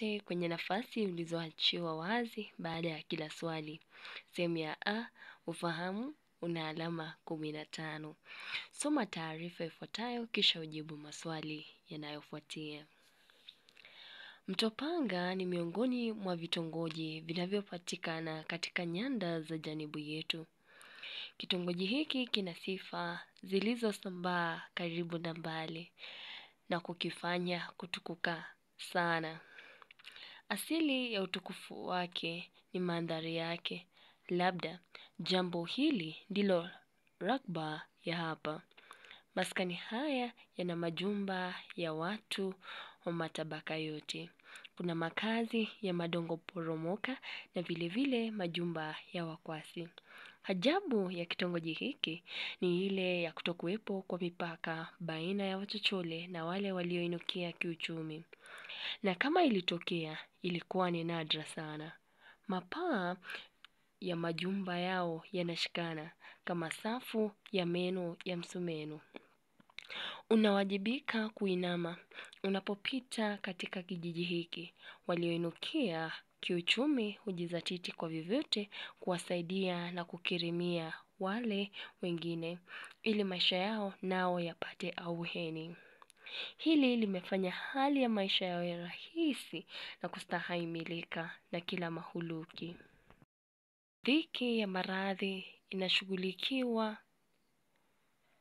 yote kwenye nafasi ulizoachiwa wazi baada ya kila swali. Sehemu ya A, ufahamu una alama 15. Soma taarifa ifuatayo kisha ujibu maswali yanayofuatia. Mto Panga ni miongoni mwa vitongoji vinavyopatikana katika nyanda za janibu yetu. Kitongoji hiki kina sifa zilizosambaa karibu na mbali na kukifanya kutukuka sana. Asili ya utukufu wake ni mandhari yake. Labda jambo hili ndilo rakba ya hapa. Maskani haya yana majumba ya watu wa matabaka yote. Kuna makazi ya madongo poromoka na vile vile majumba ya wakwasi. Ajabu ya kitongoji hiki ni ile ya kutokuwepo kwa mipaka baina ya wachochole na wale walioinukia kiuchumi. Na kama ilitokea, ilikuwa ni nadra sana. Mapaa ya majumba yao yanashikana kama safu ya meno ya msumeno. Unawajibika kuinama unapopita katika kijiji hiki. Walioinukia kiuchumi hujizatiti kwa vyovyote kuwasaidia na kukirimia wale wengine ili maisha yao nao yapate auheni. Hili limefanya hali ya maisha yawe rahisi na kustahimilika na kila mahuluki. Dhiki ya maradhi inashughulikiwa.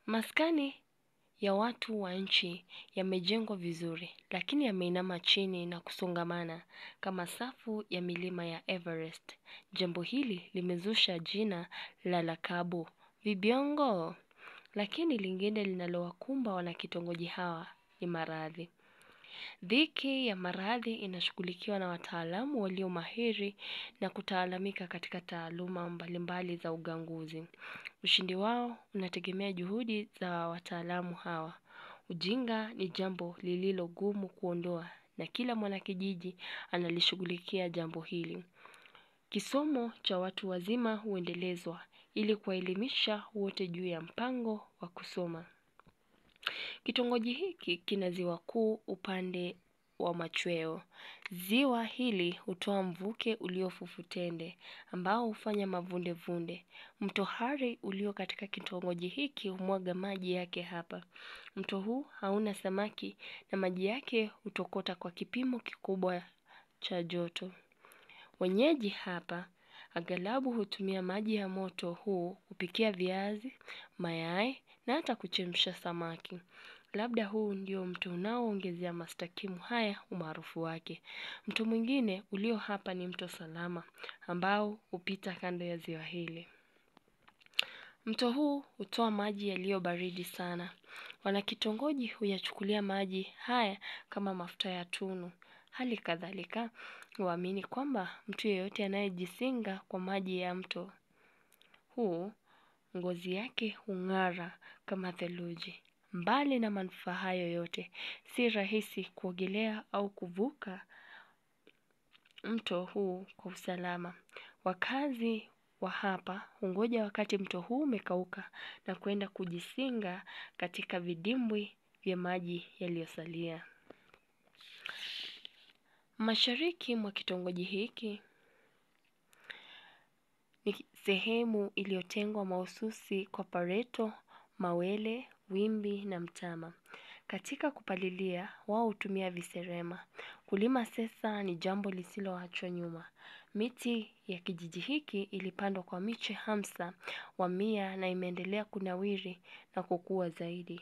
Maskani ya watu wa nchi yamejengwa vizuri, lakini yameinama chini na kusongamana kama safu ya milima ya Everest. Jambo hili limezusha jina la lakabu vibiongo, lakini lingine linalowakumba wanakitongoji hawa ni maradhi. Dhiki ya maradhi inashughulikiwa na wataalamu walio mahiri na kutaalamika katika taaluma mbalimbali za uganguzi. Ushindi wao unategemea juhudi za wataalamu hawa. Ujinga ni jambo lililo gumu kuondoa na kila mwanakijiji analishughulikia jambo hili. Kisomo cha watu wazima huendelezwa ili kuwaelimisha wote juu ya mpango wa kusoma. Kitongoji hiki kina ziwa kuu upande wa machweo. Ziwa hili hutoa mvuke uliofufutende ambao hufanya mavunde vunde. Mto Hari ulio katika kitongoji hiki humwaga maji yake hapa. Mto huu hauna samaki na maji yake hutokota kwa kipimo kikubwa cha joto. Wenyeji hapa aghalabu hutumia maji ya moto huu kupikia viazi, mayai na hata kuchemsha samaki. Labda huu ndio mto unaoongezea mastakimu haya umaarufu wake. Mto mwingine ulio hapa ni mto Salama ambao hupita kando ya ziwa hili. Mto huu hutoa maji yaliyo baridi sana. Wanakitongoji huyachukulia maji haya kama mafuta ya tunu. Hali kadhalika huamini kwamba mtu yeyote anayejisinga kwa maji ya mto huu ngozi yake hung'ara kama theluji. Mbali na manufaa hayo yote, si rahisi kuogelea au kuvuka mto huu kwa usalama. Wakazi wa hapa hungoja wakati mto huu umekauka na kwenda kujisinga katika vidimbwi vya maji yaliyosalia. Mashariki mwa kitongoji hiki ni sehemu iliyotengwa mahususi kwa pareto, mawele, wimbi na mtama. Katika kupalilia, wao hutumia viserema. Kulima sasa ni jambo lisiloachwa nyuma. Miti ya kijiji hiki ilipandwa kwa miche hamsa wa 100 na imeendelea kunawiri na kukua zaidi.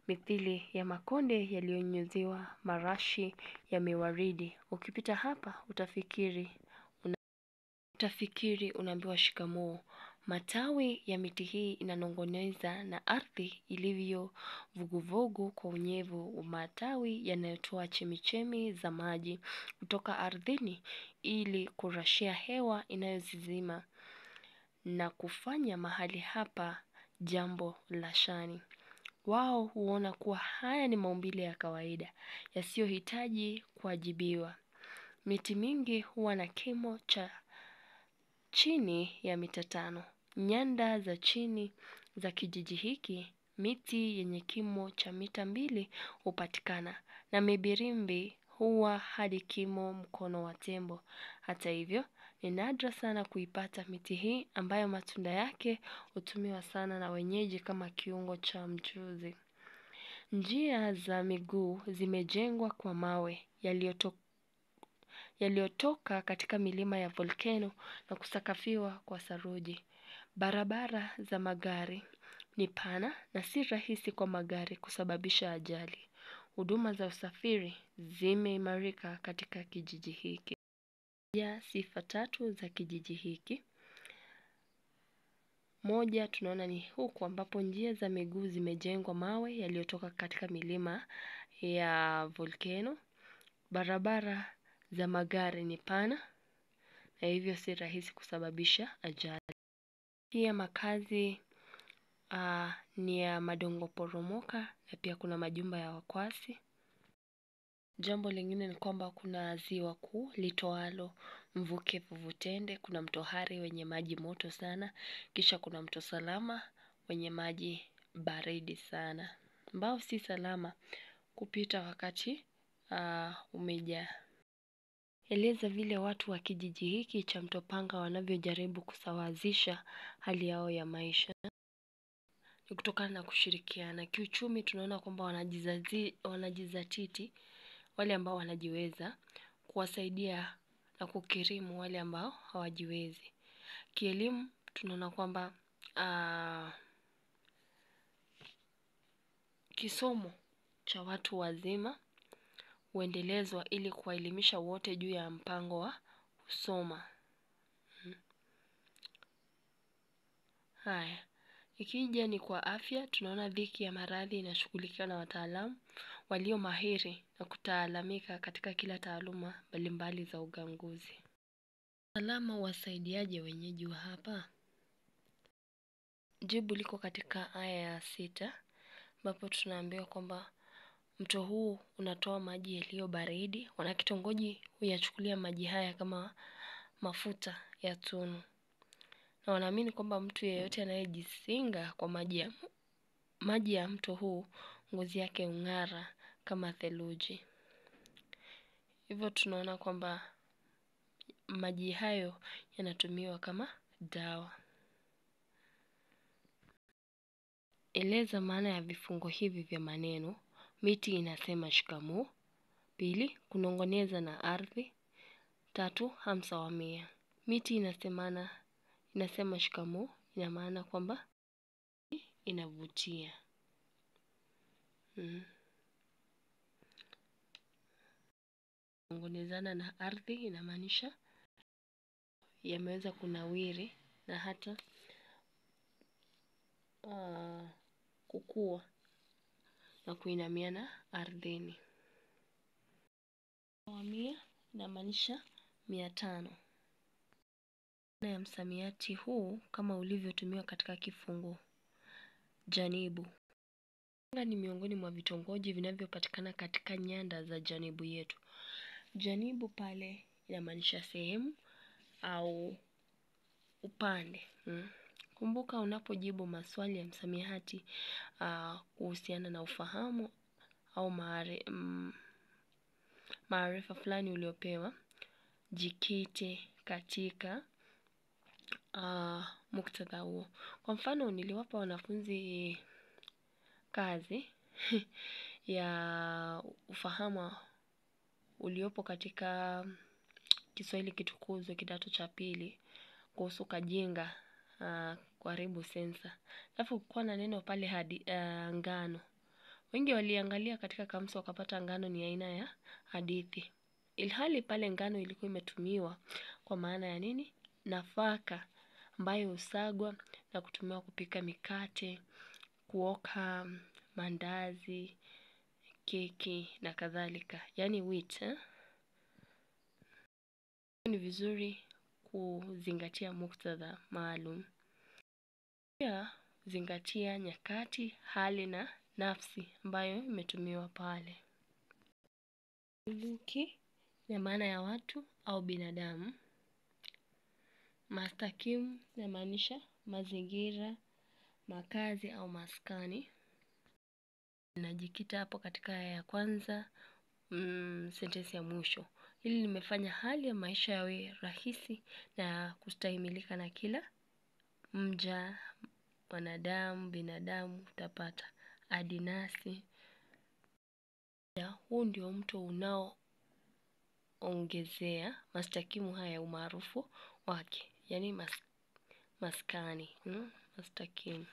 Mithili ya makonde yaliyonyunyuziwa marashi ya miwaridi. Ukipita hapa utafikiri unaambiwa shikamoo. Matawi ya miti hii inanong'oneza na ardhi ilivyo vuguvugu kwa unyevu. Matawi yanayotoa chemichemi za maji kutoka ardhini ili kurashia hewa inayozizima na kufanya mahali hapa jambo la shani. Wao huona kuwa haya ni maumbile ya kawaida yasiyohitaji kuajibiwa. Miti mingi huwa na kimo cha chini ya mita 5. Nyanda za chini za kijiji hiki miti yenye kimo cha mita 2 hupatikana na mibirimbi huwa hadi kimo mkono wa tembo. Hata hivyo, ni nadra sana kuipata miti hii ambayo matunda yake hutumiwa sana na wenyeji kama kiungo cha mchuzi. Njia za miguu zimejengwa kwa mawe yaliyotoka katika milima ya volkeno na kusakafiwa kwa saruji. Barabara za magari ni pana na si rahisi kwa magari kusababisha ajali. Huduma za usafiri zimeimarika katika kijiji hiki. Ya sifa tatu za kijiji hiki. Moja, tunaona ni huku ambapo njia za miguu zimejengwa mawe yaliyotoka katika milima ya volkeno. Barabara za magari ni pana na hivyo si rahisi kusababisha ajali. Pia makazi ni ya madongo poromoka na pia kuna majumba ya wakwasi. Jambo lingine ni kwamba kuna ziwa kuu litoalo Mvuke Vuvutende, kuna mto Hari wenye maji moto sana, kisha kuna mto Salama wenye maji baridi sana, ambao si salama kupita wakati umejaa. Eleza vile watu wa kijiji hiki cha Mtopanga wanavyojaribu kusawazisha hali yao ya maisha. Ni kutokana na kushirikiana. Kiuchumi tunaona kwamba wanajizatiti wale ambao wanajiweza kuwasaidia na kukirimu wale ambao hawajiwezi. Kielimu tunaona kwamba kisomo cha watu wazima huendelezwa ili kuwaelimisha wote juu ya mpango wa kusoma. Haya, ikija ni kwa afya, tunaona dhiki ya maradhi inashughulikiwa na wataalamu walio mahiri na kutaalamika katika kila taaluma mbalimbali za uganguzi. Salama wasaidiaje wenyeji wa hapa? Jibu liko katika aya ya 6, ambapo tunaambiwa kwamba mto huu unatoa maji yaliyo baridi. Wanakitongoji huyachukulia maji haya kama mafuta ya tunu, na wanaamini kwamba mtu yeyote anayejisinga kwa maji ya mto huu, ngozi yake hung'ara kama theluji. Hivyo tunaona kwamba maji hayo yanatumiwa kama dawa. Eleza maana ya vifungo hivi vya maneno. Miti inasema shikamoo. 2, kunongoneza na ardhi. 3, hamsa wa mia. Miti inasema shikamoo, ina maana kwamba inavutia. Kunongonezana na ardhi inamaanisha yameweza kunawiri na hata kukua na kuinamiana ardhini. Wa mia inamaanisha 500. Na ya msamiati huu kama ulivyotumiwa katika kifungu janibu. Ni miongoni mwa vitongoji vinavyopatikana katika nyanda za janibu yetu. Janibu pale inamaanisha sehemu au upande. Kumbuka unapojibu maswali ya msamiati kuhusiana na ufahamu au maarifa fulani uliopewa, jikite katika muktadha huo. Kwa mfano, niliwapa wanafunzi kazi ya ufahamu uliopo katika Kiswahili kitukuzwe kidato cha pili kuhusu Kajinga, karibu sensa. Alafu kulikuwa na neno pale hadi ngano. Wengi waliangalia katika kamusi wakapata ngano ni aina ya hadithi. Ilhali pale ngano ilikuwa imetumiwa kwa maana ya nini? Nafaka ambayo husagwa na kutumiwa kupika mikate, kuoka mandazi, keki na kadhalika. Yaani wheat. Ni vizuri kuzingatia muktadha maalum. Pia zingatia nyakati, hali na nafsi ambayo imetumiwa pale. Muluki na maana ya watu au binadamu. Mastakimu inamaanisha mazingira, makazi au maskani. Najikita hapo katika aya ya kwanza sentensi ya mwisho. Hili limefanya hali ya maisha yawe rahisi na kustahimilika na kila mja, wanadamu, binadamu, utapata adinasi. Huu ndio mto unaoongezea mastakimu haya umaarufu wake, yani maskani, mastakimu.